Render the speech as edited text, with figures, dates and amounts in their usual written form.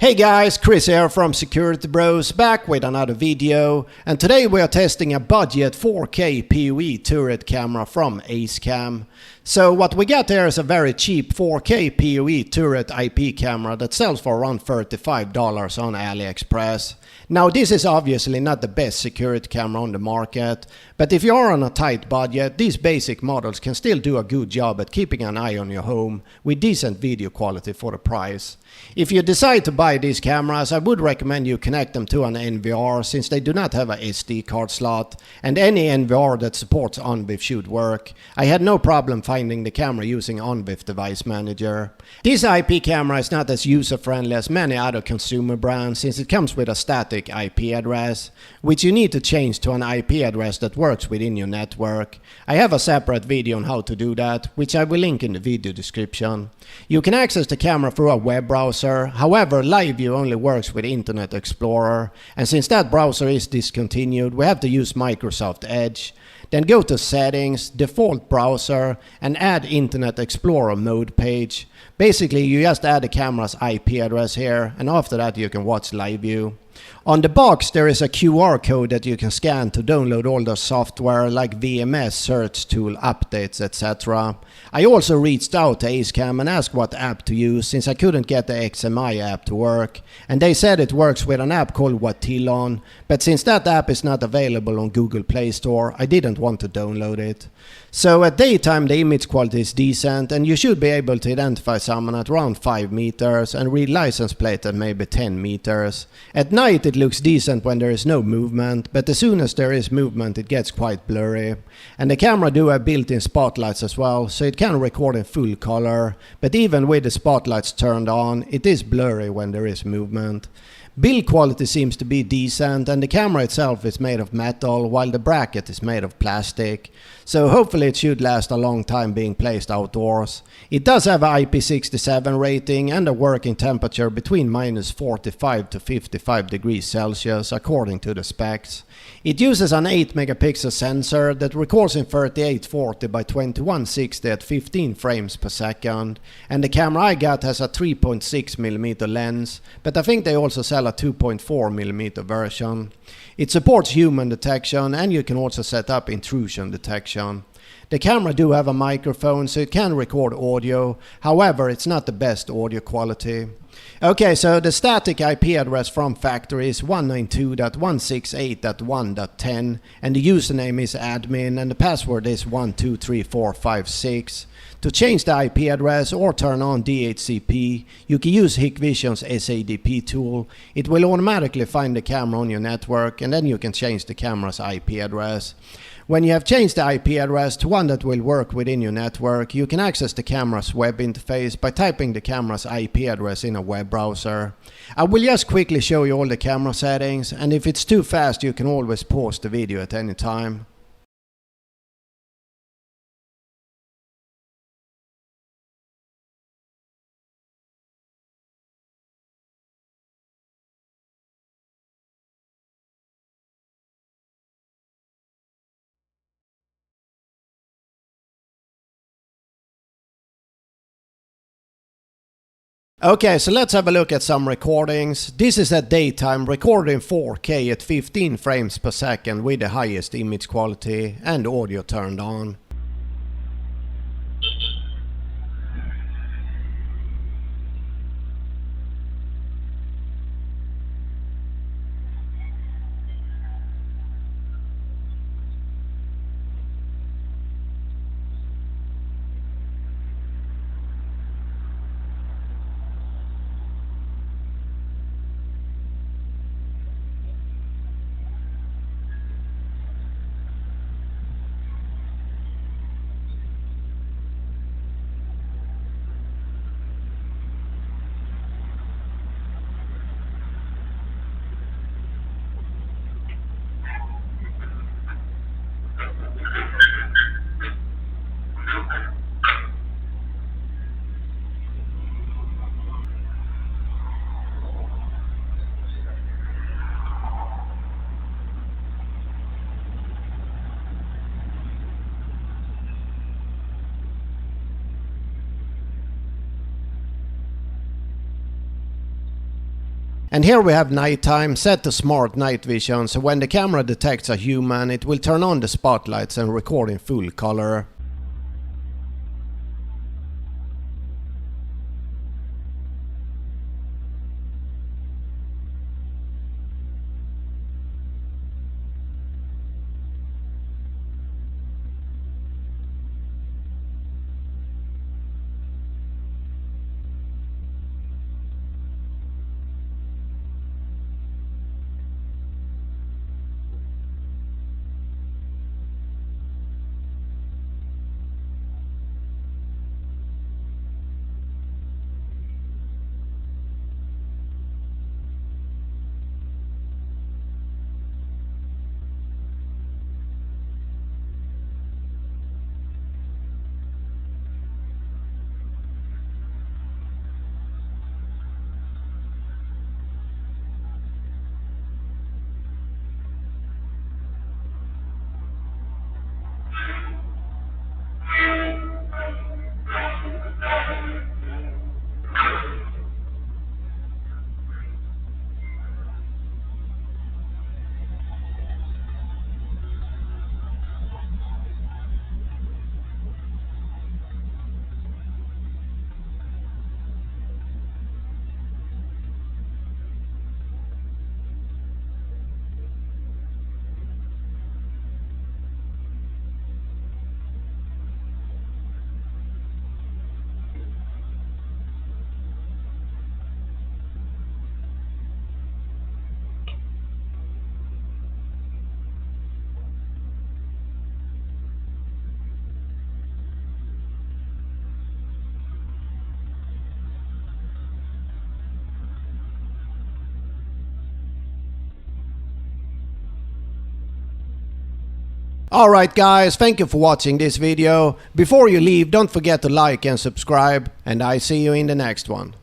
Hey guys, Chris here from Security Bros, back with another video, and today we are testing a budget 4K POE turret camera from Asecam. So what we got here is a very cheap 4K POE turret IP camera that sells for around $35 on AliExpress. Now this is obviously not the best security camera on the market, but if you are on a tight budget, these basic models can still do a good job at keeping an eye on your home with decent video quality for the price. If you decide to buy these cameras, I would recommend you connect them to an NVR since they do not have a SD card slot, and any NVR that supports OnVIF should work. I had no problem finding the camera using OnVIF Device Manager. This IP camera is not as user-friendly as many other consumer brands since it comes with a static IP address, which you need to change to an IP address that works within your network. I have a separate video on how to do that, which I will link in the video description. You can access the camera through a web browser, however Live View only works with Internet Explorer, and since that browser is discontinued, we have to use Microsoft Edge. Then go to Settings, Default Browser, and add Internet Explorer mode page. Basically you just add the camera's IP address here, and after that you can watch Live View. On the box there is a QR code that you can scan to download all the software like VMS, search tool, updates, etc. I also reached out to Asecam and asked what app to use since I couldn't get the XMI app to work, and they said it works with an app called Watilon, but since that app is not available on Google Play Store, I didn't want to download it. So at daytime the image quality is decent and you should be able to identify someone at around 5 meters and read license plate at maybe 10 meters. At night it looks decent when there is no movement, but as soon as there is movement it gets quite blurry. And the camera do have built-in spotlights as well, so it can record in full color, but even with the spotlights turned on, it is blurry when there is movement. Build quality seems to be decent and the camera itself is made of metal while the bracket is made of plastic. So hopefully it should last a long time being placed outdoors. It does have an IP67 rating and a working temperature between -45 to 55 degrees Celsius according to the specs. It uses an 8 megapixel sensor that records in 3840 by 2160 at 15 frames per second, and the camera I got has a 3.6mm lens, but I think they also sell a 2.4mm version. It supports human detection and you can also set up intrusion detection. The camera do have a microphone so it can record audio, however it's not the best audio quality. Okay, so the static IP address from factory is 192.168.1.10 and the username is admin and the password is 123456. To change the IP address or turn on DHCP, you can use Hikvision's SADP tool. It will automatically find the camera on your network and then you can change the camera's IP address. When you have changed the IP address to one that will work within your network, you can access the camera's web interface by typing the camera's IP address in a web browser. I will just quickly show you all the camera settings, and if it's too fast you can always pause the video at any time. Okay, so let's have a look at some recordings. This is at daytime, recorded in 4K at 15 frames per second with the highest image quality and audio turned on. And here we have nighttime, set to smart night vision, so when the camera detects a human it will turn on the spotlights and record in full color. Alright guys, thank you for watching this video. Before you leave, don't forget to like and subscribe, and I see you in the next one.